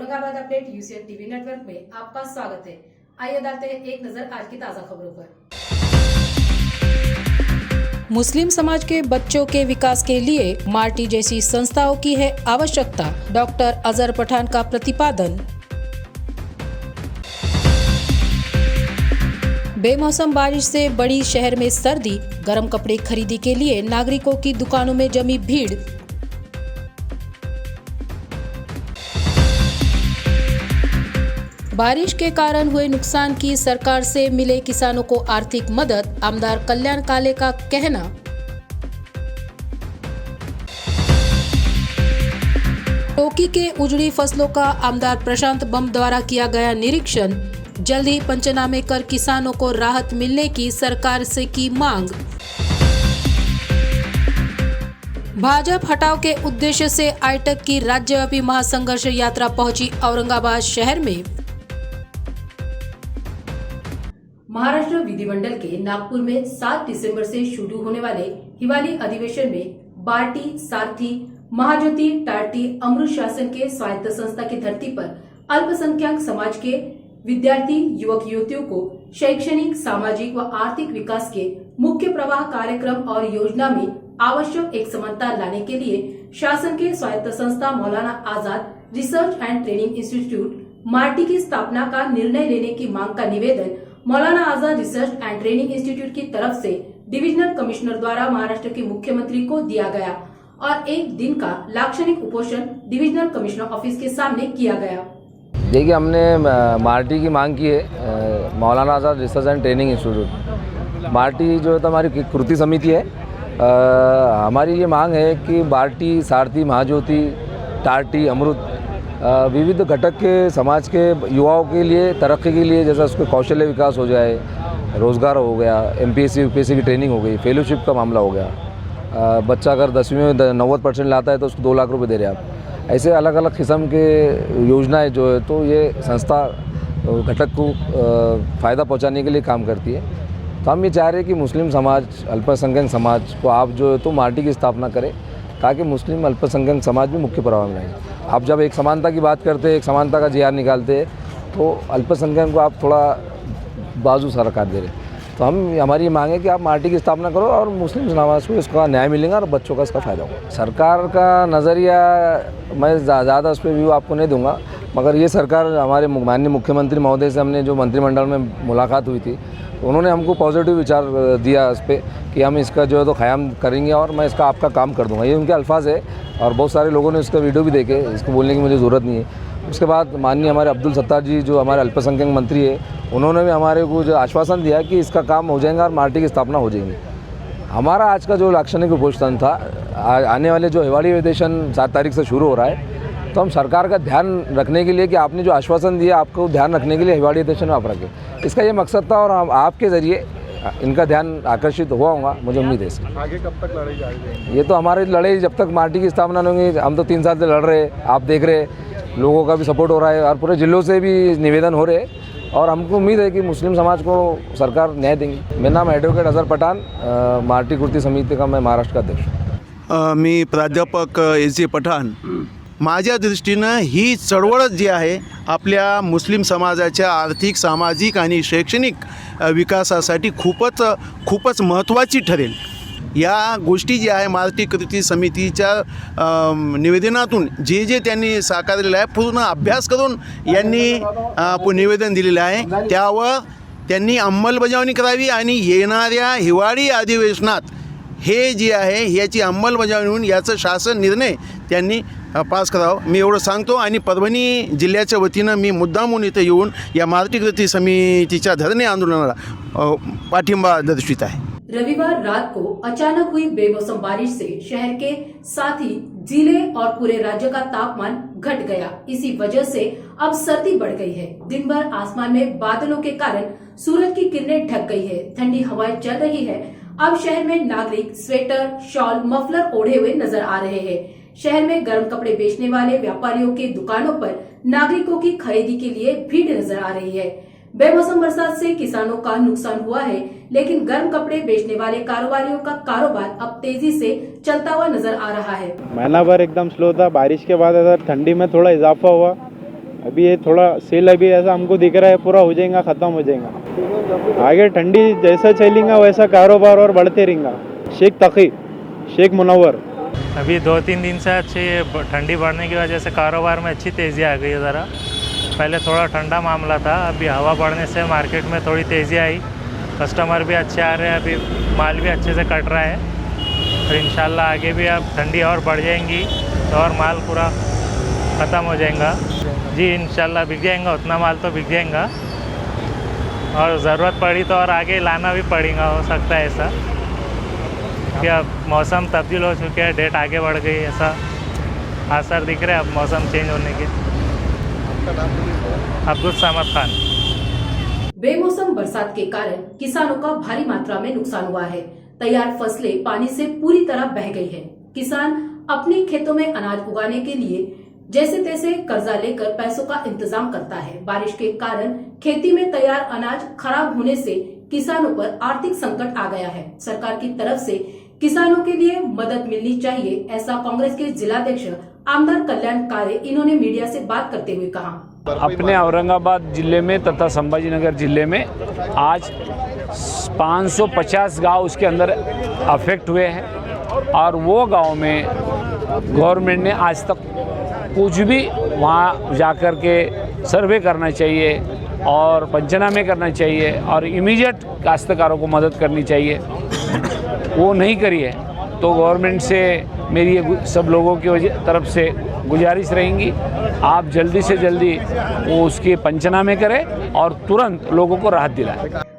Aurangabad update UCF TV network में आपका स्वागत है। आइए डालते हैं एक नजर आज की ताजा खबरों पर। मुस्लिम समाज के बच्चों के विकास के लिए मार्टी जैसी संस्थाओं की है आवश्यकता, डॉक्टर अजहर पठान का प्रतिपादन। बेमौसम बारिश से बड़ी शहर में सर्दी, गर्म कपड़े खरीदी के लिए नागरिकों की दुकानों में जमी भीड़। बारिश के कारण हुए नुकसान की सरकार से मिले किसानों को आर्थिक मदद, आमदार कल्याण काले का कहना। टोकी के उजड़ी फसलों का आमदार प्रशांत बम द्वारा किया गया निरीक्षण, जल्द ही पंचनामे कर किसानों को राहत मिलने की सरकार से की मांग। भाजपा हटाव के उद्देश्य से आईटक की राज्यव्यापी महासंघर्ष यात्रा पहुंची औरंगाबाद शहर में। महाराष्ट्र विधिमंडल के नागपुर में 7 दिसंबर से शुरू होने वाले हिवाली अधिवेशन में बार्टी, सारथी, महाज्योति, टार्टी, अमृत शासन के स्वायत्त संस्था की धरती पर अल्पसंख्यक समाज के विद्यार्थी, युवक युवतियों को शैक्षणिक, सामाजिक व आर्थिक विकास के मुख्य प्रवाह कार्यक्रम और योजना में आवश्यक एक समानता लाने के लिए शासन के स्वायत्त संस्था Maulana Azad research and training institute MARTI की स्थापना का निर्णय लेने की मांग का निवेदन मौलाना Azad research and training institute की तरफ से डिविजनल कमिश्नर द्वारा महाराष्ट्र के मुख्यमंत्री को दिया गया और एक दिन का लाक्षणिक उपोषण डिविजनल कमिश्नर ऑफिस के सामने किया गया। देखिए, हमने मार्टी की मांग की है, Maulana Azad research and training institute. MARTI जो है तो हमारी कृति समिति है। हमारी ये मांग है कि बार्टी, सारथी, महाज्योति, टार्टी, अमृत विविध घटक के समाज के युवाओं के लिए तरक्की के लिए, जैसा उसके कौशल्य विकास हो जाए, रोज़गार हो गया, एमपीएससी यूपीएससी की ट्रेनिंग हो गई, फेलोशिप का मामला हो गया। बच्चा अगर 10वीं में 90% लाता है तो उसको 2 लाख रुपए दे रहे हैं आप। ऐसे अलग अलग किस्म के योजनाएं जो है तो ये संस्था घटक को फ़ायदा पहुंचाने के लिए काम करती है। तो हम ये चाह रहे हैं कि मुस्लिम समाज, अल्पसंख्यक समाज को आप जो है तो मार्टी की स्थापना करें ताकि मुस्लिम अल्पसंख्यक समाज भी मुख्य प्रवाह में आए। आप जब एक समानता की बात करते हैं, एक समानता का जीआर निकालते हैं, तो अल्पसंख्यक को आप थोड़ा बाजू सरकार दे रहे। तो हमारी ये मांग है कि आप मार्टी की स्थापना करो और मुस्लिम समाज को इसका न्याय मिलेगा और बच्चों का इसका फ़ायदा होगा। सरकार का नज़रिया मैं ज़्यादा उस पर व्यू आपको नहीं दूंगा, मगर ये सरकार, हमारे माननीय मुख्यमंत्री महोदय से हमने जो मंत्रिमंडल में मुलाकात हुई थी, तो उन्होंने हमको पॉजिटिव विचार दिया इस पर कि हम इसका जो है तो क़याम करेंगे और मैं इसका आपका काम कर दूंगा। ये उनके अल्फाज है और बहुत सारे लोगों ने इसका वीडियो भी देखे, इसको बोलने की मुझे ज़रूरत नहीं है। उसके बाद माननीय हमारे अब्दुल सत्तार जी जो हमारे अल्पसंख्यक मंत्री है, उन्होंने भी हमारे को जो आश्वासन दिया कि इसका काम हो जाएगा और मार्टी की स्थापना हो जाएगी। हमारा आज का जो लाक्षणिक उपोषण था, आने वाले जो हिवाली अधिवेशन 7 तारीख से शुरू हो रहा है, तो हम सरकार का ध्यान रखने के लिए कि आपने जो आश्वासन दिया आपको ध्यान रखने के लिए हिवाली अधिवेशन में आप रखें, इसका ये मकसद था और हम आपके ज़रिए इनका ध्यान आकर्षित हुआ होगा, मुझे उम्मीद है। आगे कब तक लड़ाई जाएगी? ये तो हमारी लड़ाई जब तक मार्टी की स्थापना नहीं होगी। हम तो 3 साल से लड़ रहे हैं, आप देख रहे हैं, लोगों का भी सपोर्ट हो रहा है और पूरे जिलों से भी निवेदन हो रहे हैं और हमको उम्मीद है कि मुस्लिम समाज को सरकार न्याय देंगी। मेरा नाम ॲडव्होकेट अजहर पठान, मार्टी कृती समिती का मैं महाराष्ट्र का अध्यक्ष। मी प्राध्यापक एस.जे. पठाण। माझ्या दृष्टीनं ही चळवळच जी आहे आपल्या मुस्लिम समाजाच्या आर्थिक, सामाजिक आणि शैक्षणिक विकासासाठी खूपच महत्त्वाची ठरेल। या गोष्टी ज्या आहे मार्टी कृती समितीच्या निवेदनातून जे त्यांनी साकारलेलं आहे, पूर्ण अभ्यास करून यांनी निवेदन दिलेलं आहे, त्यावर त्यांनी अंमलबजावणी करावी आणि येणाऱ्या हिवाळी अधिवेशनात हे जे आहे याची अंमलबजावणी होऊन याचं शासन निर्णय त्यांनी पास करावं, मी एवढं सांगतो। आणि परभणी जिल्ह्याच्या वतीनं मी मुद्दामून इथं येऊन या मार्टी कृती समितीच्या धरणे आंदोलनाला पाठिंबा दर्शवित आहे। रविवार रात को अचानक हुई बेमौसम बारिश से शहर के साथ ही जिले और पूरे राज्य का तापमान घट गया। इसी वजह से अब सर्दी बढ़ गई है। दिन भर आसमान में बादलों के कारण सूरज की किरणें ढक गई है, ठंडी हवाएं चल रही है। अब शहर में नागरिक स्वेटर, शॉल, मफलर ओढ़े हुए नजर आ रहे हैं। शहर में गर्म कपड़े बेचने वाले व्यापारियों की दुकानों पर नागरिकों की खरीदी के लिए भीड़ नजर आ रही है। बेमौसम बरसात से किसानों का नुकसान हुआ है, लेकिन गर्म कपड़े बेचने वाले कारोबारियों का कारोबार अब तेजी से चलता हुआ नजर आ रहा है। महीना भर एकदम स्लो था, बारिश के बाद ठंडी में थोड़ा इजाफा हुआ अभी ये थोड़ा सेल अभी ऐसा हमको दिख रहा है पूरा हो जाएगा, ख़त्म हो जाएगा। आगे ठंडी जैसा चलेगा वैसा कारोबार और बढ़ते रहेगा। शेख तकी, शेख मुनव्वर। अभी 2-3 दिन से अच्छी ठंडी बढ़ने की वजह से कारोबार में अच्छी तेज़ी आ गई है। ज़रा पहले थोड़ा ठंडा मामला था, अभी हवा बढ़ने से मार्केट में थोड़ी तेज़ी आई, कस्टमर भी अच्छे आ रहे हैं, अभी माल भी अच्छे से कट रहा है। और इंशाल्लाह आगे भी अब ठंडी और बढ़ जाएंगी तो और माल पूरा ख़त्म हो जाएगा। जी इंशाल्लाह बिक जाएगा, उतना माल तो बिक जाएगा और ज़रूरत पड़ी तो और आगे लाना भी पड़ेगा, हो सकता है ऐसा कि अब मौसम तब्दील हो चुके हैं, डेट आगे बढ़ गई, ऐसा आसार दिख रहे हैं अब मौसम चेंज होने के। अब्दुल समद खान। बेमौसम बरसात के कारण किसानों का भारी मात्रा में नुकसान हुआ है। तैयार फसलें पानी से पूरी तरह बह गई है। किसान अपने खेतों में अनाज उगाने के लिए जैसे तैसे कर्जा लेकर पैसों का इंतजाम करता है। बारिश के कारण खेती में तैयार अनाज खराब होने से किसानों पर आर्थिक संकट आ गया है। सरकार की तरफ से किसानों के लिए मदद मिलनी चाहिए, ऐसा कांग्रेस के जिलाध्यक्ष आमदार कल्याण कारे इन्होंने मीडिया से बात करते हुए कहा। अपने औरंगाबाद जिले में तथा संभाजीनगर जिले में आज 550 गांव उसके अंदर अफेक्ट हुए हैं और वो गांव में गवर्नमेंट ने आज तक कुछ भी वहाँ जाकर के सर्वे करना चाहिए और पंचनामे करना चाहिए और इमीडिएट काश्तकारों को मदद करनी चाहिए, वो नहीं करी है। तो गवर्नमेंट से मेरी ये सब लोगों की तरफ से गुजारिश रहेंगी, आप जल्दी से जल्दी वो उसके पंचनामे करें और तुरंत लोगों को राहत दिलाएं।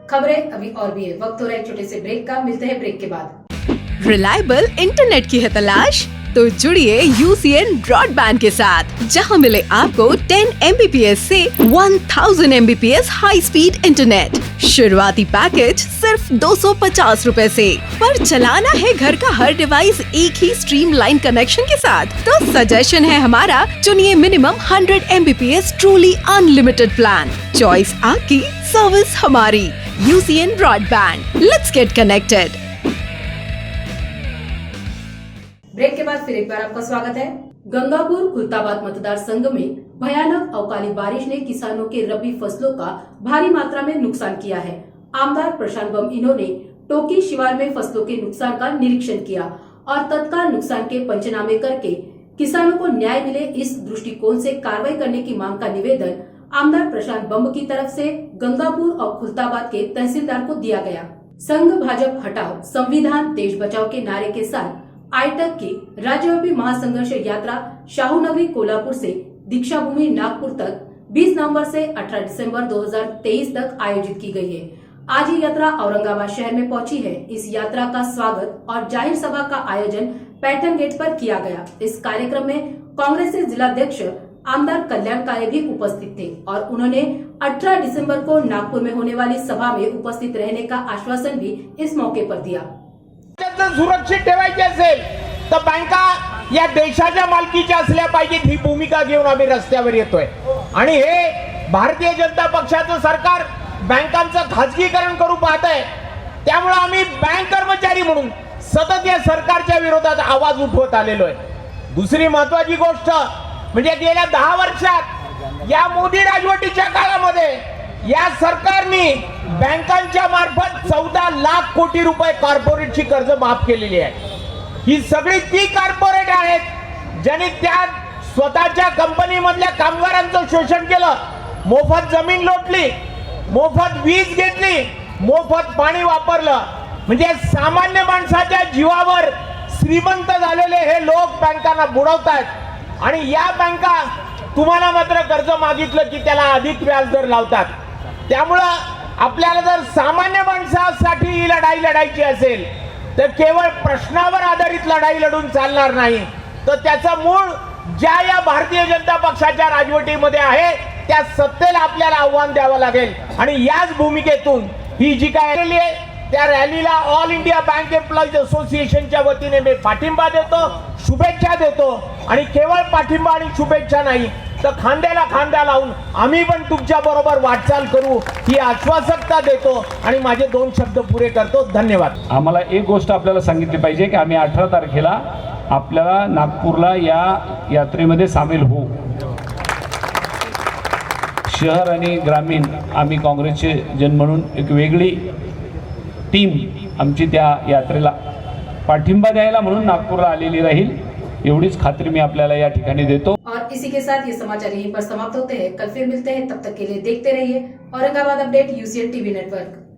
खबरें अभी और भी है, वक्त हो रहा है छोटे से ब्रेक का, मिलते हैं ब्रेक के बाद। रिलायबल इंटरनेट की है तलाश तो जुड़िए यूसीएन ब्रॉडबैंड के साथ, जहां मिले आपको 10 Mbps से 1000 Mbps हाई स्पीड इंटरनेट। शुरुआती पैकेज सिर्फ 250 रुपए से, पर चलाना है घर का हर डिवाइस एक ही स्ट्रीमलाइन कनेक्शन के साथ। तो सजेशन है हमारा, चुनिए minimum 100 Mbps truly unlimited plan. Choice आपकी, सर्विस हमारी। UCN broadband, let's get connected. Break के बाद फिर एक बार आपका स्वागत है। गंगापुर खुलताबाद मतदार संघ में भयानक अवकाली बारिश ने किसानों के रबी फसलों का भारी मात्रा में नुकसान किया है। आमदार प्रशांत बम इन्होंने टोकी शिवार में फसलों के नुकसान का निरीक्षण किया और तत्काल नुकसान के पंचनामे करके किसानों को न्याय मिले, इस दृष्टिकोण से कार्रवाई करने की मांग का निवेदन आमदार प्रशांत बम की तरफ से गंगापुर और खुलताबाद के तहसीलदार को दिया गया। संघ भाजपा हटाओ, संविधान देश बचाओ के नारे के साथ आईटक की राज्यव्यापी महासंघर्ष यात्रा शाहूनगरी कोल्हापुर से दीक्षा भूमि नागपुर तक 20 नवंबर से 18 दिसंबर 2023 तक आयोजित की गई है। आज ये यात्रा औरंगाबाद शहर में पहुंची है। इस यात्रा का स्वागत और जाहिर सभा का आयोजन पैटर्न गेट पर किया गया। इस कार्यक्रम में कांग्रेस के जिलाध्यक्ष आमदार कल्याण कारे भी उपस्थित थे और उन्होंने 18 दिसंबर को नागपुर में होने वाली सभा में उपस्थित रहने का आश्वासन भी इस मौके पर दिया। सुरक्षित ठेवायची असेल तर बँका या देशाच्या मालकीच्या असल्या पाहिजेत, ही भूमिका घेऊन आम्ही रस्त्यावर येतोय। आणि हे भारतीय जनता पक्षाचं सरकार बँकांचं खाजगीकरण करू पाहत आहे, त्यामुळे आम्ही बँक कर्मचारी म्हणून सतत या सरकारच्या विरोधात आवाज उठवत आलेलो आहे। दुसरी महत्त्वाची गोष्ट म्हणजे गेल्या 10 वर्षात या मोदी राजवटीच्या काळामध्ये या सरकारने बँकांच्या मार्फत 14 लाख कोटी रुपये कॉर्पोरेटची कर्ज माफ केलेली आहे। ही सगळी ती कॉर्पोरेट आहेत ज्यांनी त्या स्वतःच्या कंपनी मधल्या कामगारांचं शोषण केलं, मोफत जमीन लोटली, मोफत वीज घेतली, मोफत पाणी वापरलं। म्हणजे सामान्य माणसाच्या जीवावर श्रीमंत झालेले हे लोक बँकांना बुडवतात आणि या बँका तुम्हाला मात्र कर्ज मागितलं की त्याला अधिक व्याजदर लावतात। त्यामुळे आपल्याला जर सामान्य माणसासाठी ही लढाई लढायची असेल तर केवळ प्रश्नावर आधारित लढाई लढून चालणार नाही, तर त्याचं मूळ ज्या या भारतीय जनता पक्षाच्या राजवटीमध्ये आहे त्या सत्तेला आपल्याला आव्हान द्यावं लागेल। आणि याच भूमिकेतून ही जी काय रॅली आहे त्या रॅलीला ऑल इंडिया बँक एम्प्लॉईज असोसिएशनच्या वतीने मी पाठिंबा देतो, शुभेच्छा देतो। आणि केवळ पाठिंबा आणि शुभेच्छा नाही तर खांद्याला खांदा लावून आम्ही पण तुमच्या बरोबर वाटचाल करू ही आश्वासकता देतो आणि माझे 2 शब्द पुरे करतो। धन्यवाद। आम्हाला एक गोष्ट आपल्याला सांगितली पाहिजे की आम्ही 18 तारखेला आपल्याला नागपूरला या यात्रेमध्ये सामील होऊ। शहर आणि ग्रामीण आम्ही काँग्रेसचे जन म्हणून एक वेगळी टीम आमची त्या यात्रेला पाठिंबा द्यायला म्हणून नागपूरला आलेली राहील, एवढीच खात्री मी आपल्याला या ठिकाणी देतो। और इसी के साथ ये समाचार यहीं पर समाप्त होते हैं। कल फिर मिलते हैं, तब तक के लिए देखते रहिए Aurangabad update UCN TV network.